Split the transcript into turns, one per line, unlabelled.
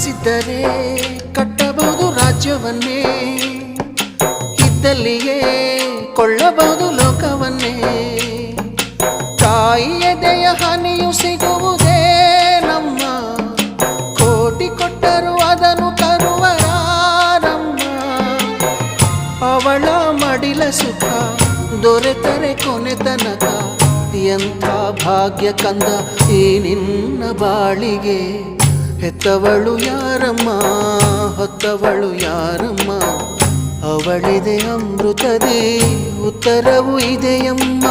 ಮನಸ್ಸಿದ್ದರೆ ಕಟ್ಟಬಹುದು ರಾಜ್ಯವನ್ನೇ, ಇದ್ದಲ್ಲಿಯೇ ಕೊಳ್ಳಬಹುದು ಲೋಕವನ್ನೇ. ತಾಯಿಯ ದಯ ಹನಿಯು ಸಿಗುವುದೇ ನಮ್ಮ, ಕೋಟಿ ಕೊಟ್ಟರು ಅದನ್ನು ತರುವರಾರಮ್ಮ. ಅವಳ ಮಡಿಲ ಸುಖ ದೊರೆತರೆ ಕೊನೆ ತನಕ, ಎಂಥ ಭಾಗ್ಯ ಕಂದ ಈ ನಿನ್ನ ಬಾಳಿಗೆ. ಹೆತ್ತವಳು ಯಾರಮ್ಮ, ಹೊತ್ತವಳು ಯಾರಮ್ಮ, ಅವಳಿದೆ ಅಮೃತದೇ ಉತ್ತರವು ಇದೆಯಮ್ಮ.